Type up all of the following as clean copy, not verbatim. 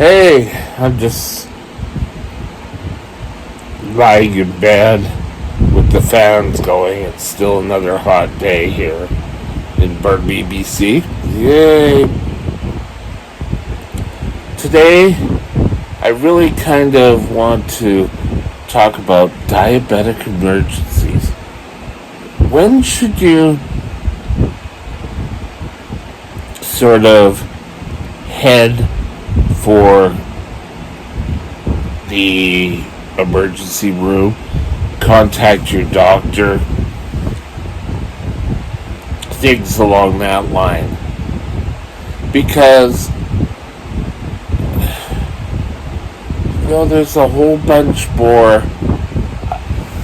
Hey, I'm just lying in bed with the fans going. It's still another hot day here in Burnaby, BC. Yay! Today, I really kind of want to talk about diabetic emergencies. When should you sort of head for the emergency room, contact your doctor, things along that line? Because, there's a whole bunch more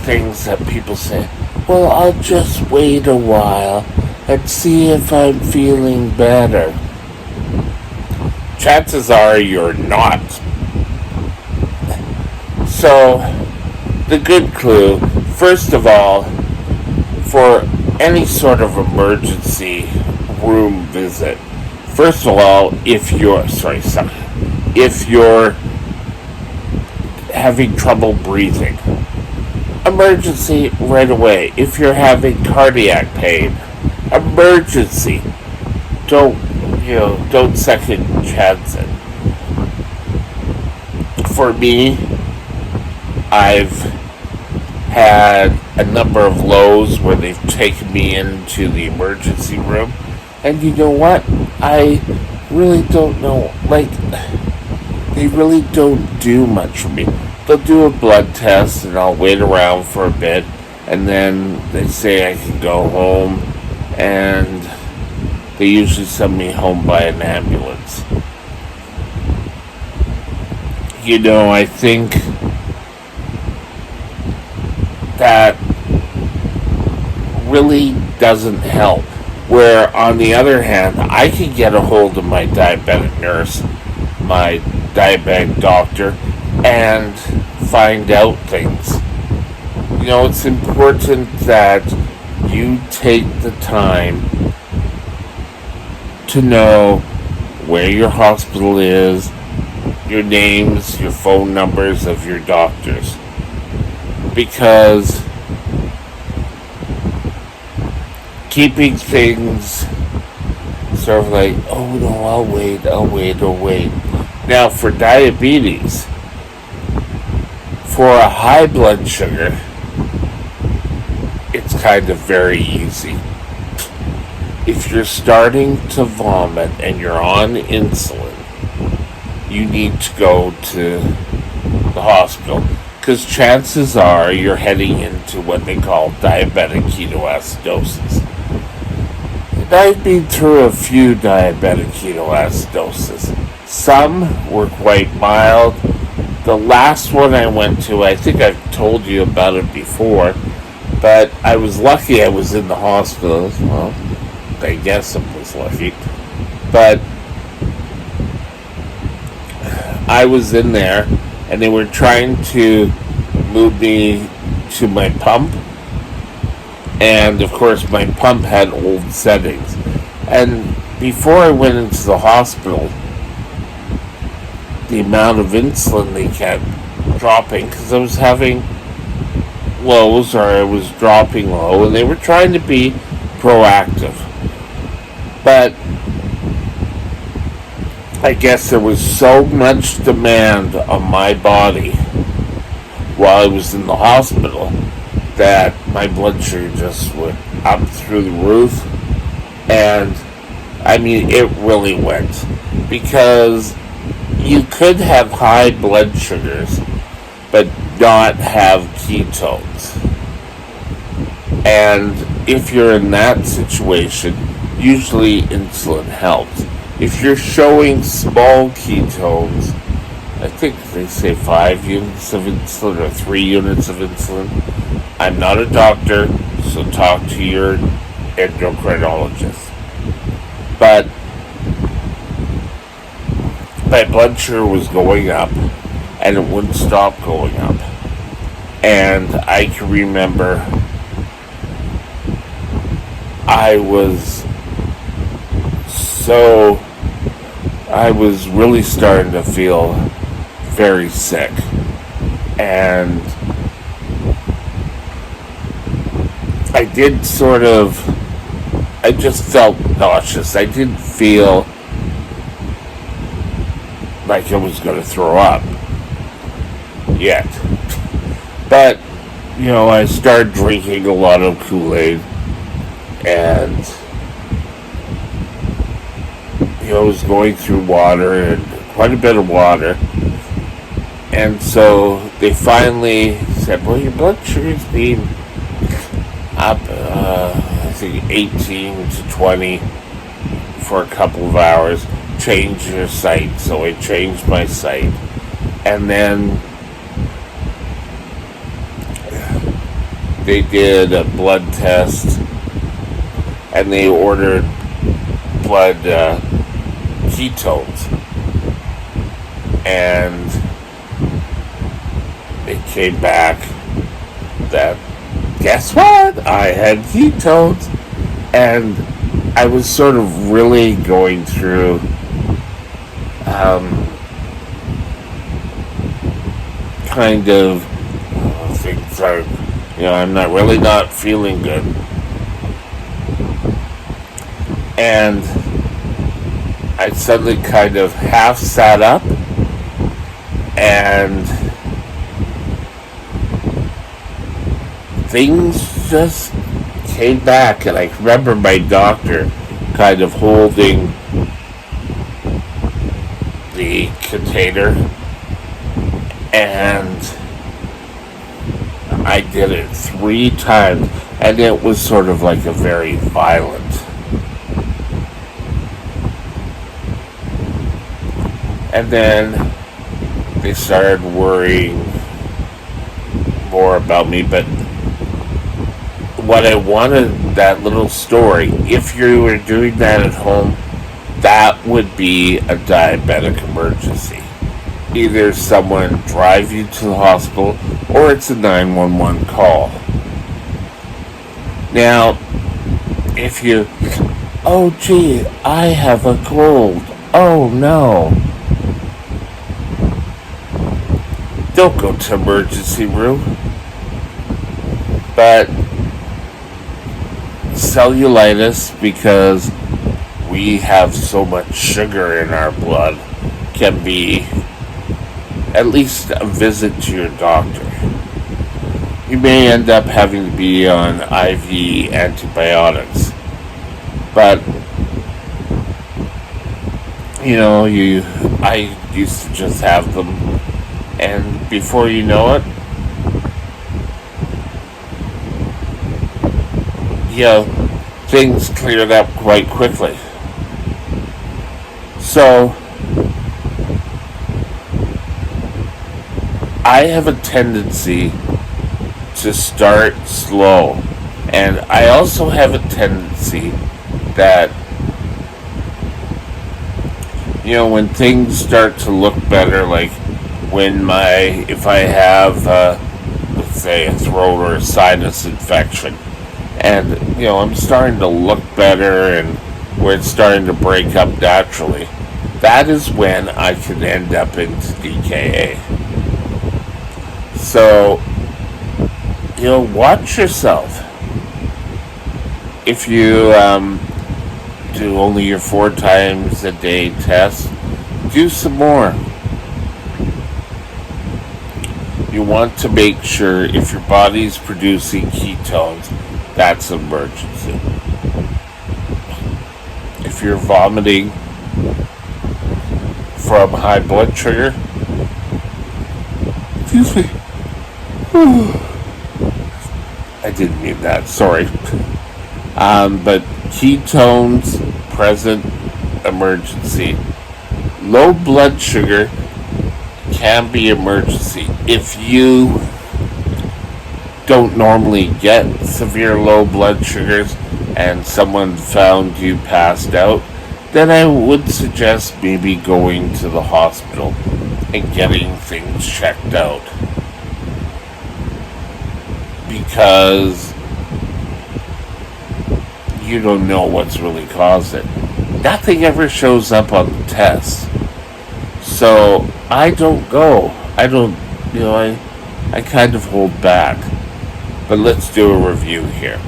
things that people say, well, I'll just wait a while and see if I'm feeling better. Chances are you're not. So, the good clue, first of all, for any sort of emergency room visit, first of all, if you're having trouble breathing, emergency right away. If you're having cardiac pain, emergency. Don't second chance it. For me, I've had a number of lows where they've taken me into the emergency room, and you know what? I really don't know. They really don't do much for me. They'll do a blood test, and I'll wait around for a bit, and then they say I can go home, and they usually send me home by an ambulance. I think that really doesn't help. Where, on the other hand, I can get a hold of my diabetic nurse, my diabetic doctor, and find out things. It's important that you take the time to know where your hospital is, your names, your phone numbers of your doctors. Because keeping things sort of like, oh no, I'll wait. Now, for diabetes, for a high blood sugar, it's kind of very easy. If you're starting to vomit and you're on insulin, you need to go to the hospital, because chances are you're heading into what they call diabetic ketoacidosis. And I've been through a few diabetic ketoacidosis. Some were quite mild. The last one I went to, I think I've told you about it before, but I was lucky I was in the hospital. Well, I guess I was lucky. But I was in there, and they were trying to move me to my pump. And, of course, my pump had old settings. And before I went into the hospital, the amount of insulin they kept dropping, because I was having lows, or I was dropping low, and they were trying to be proactive. But I guess there was so much demand on my body while I was in the hospital that my blood sugar just went up through the roof. And it really went, because you could have high blood sugars but not have ketones. And if you're in that situation, usually insulin helps. If you're showing small ketones, I think they say 5 units of insulin or 3 units of insulin. I'm not a doctor, so talk to your endocrinologist. But my blood sugar was going up, and it wouldn't stop going up. And I can remember I was so I was really starting to feel very sick. And I did I just felt nauseous. I didn't feel like I was going to throw up yet. But, I started drinking a lot of Kool-Aid, and, I was going through water, and quite a bit of water. And so they finally said, well, your blood sugar's been up, I think 18 to 20 for a couple of hours. Change your site. So I changed my site. And then they did a blood test, and they ordered blood ketones. And it came back that, guess what? I had ketones. And I was sort of really going through kind of things are, I'm not feeling good. And I suddenly kind of half sat up, and things just came back. And I remember my doctor kind of holding the container, and I did it 3 times, and it was sort of like a very violent. And then they started worrying more about me. But what I wanted, that little story, if you were doing that at home, that would be a diabetic emergency. Either someone drive you to the hospital, or it's a 911 call. Now, if you, oh gee, I have a cold, oh no, don't go to emergency room. But cellulitis, because we have so much sugar in our blood, can be at least a visit to your doctor. You may end up having to be on IV antibiotics. But, I used to just have them, and before you know it, things cleared up quite quickly. So, I have a tendency to start slow, and I also have a tendency that, when things start to look better, like if I have, let's say, a throat or a sinus infection, and, I'm starting to look better, and where it's starting to break up naturally, that is when I can end up into DKA. So, watch yourself. If you do only your 4 times a day test, do some more. You want to make sure if your body's producing ketones, that's an emergency. If you're vomiting from high blood sugar, excuse me, I didn't mean that, sorry. But ketones present, emergency. Low blood sugar can be emergency. If you don't normally get severe low blood sugars and someone found you passed out, then I would suggest maybe going to the hospital and getting things checked out. Because you don't know what's really caused it. nothing ever shows up on the test. So I don't go. I don't, I kind of hold back. But let's do a review here.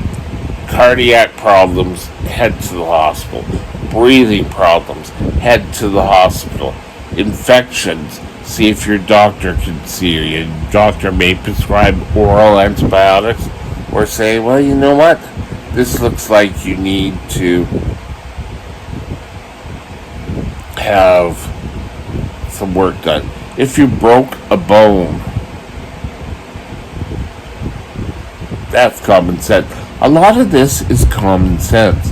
Cardiac problems, head to the hospital. Breathing problems, head to the hospital. Infections, see if your doctor can see you. Your doctor may prescribe oral antibiotics or say, well, you know what? This looks like you need to have some work done. If you broke a bone, that's common sense. A lot of this is common sense,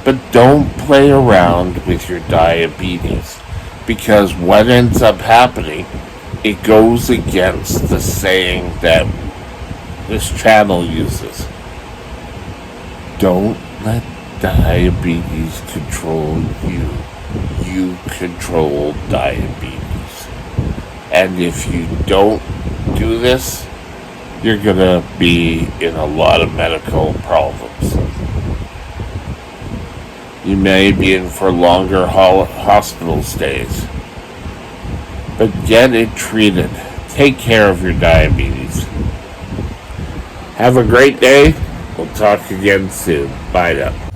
but don't play around with your diabetes, because what ends up happening, it goes against the saying that this channel uses. Don't let diabetes control you. You control diabetes. And if you don't do this, you're going to be in a lot of medical problems. You may be in for longer hospital stays. But get it treated. Take care of your diabetes. Have a great day. We'll talk again soon. Bye now.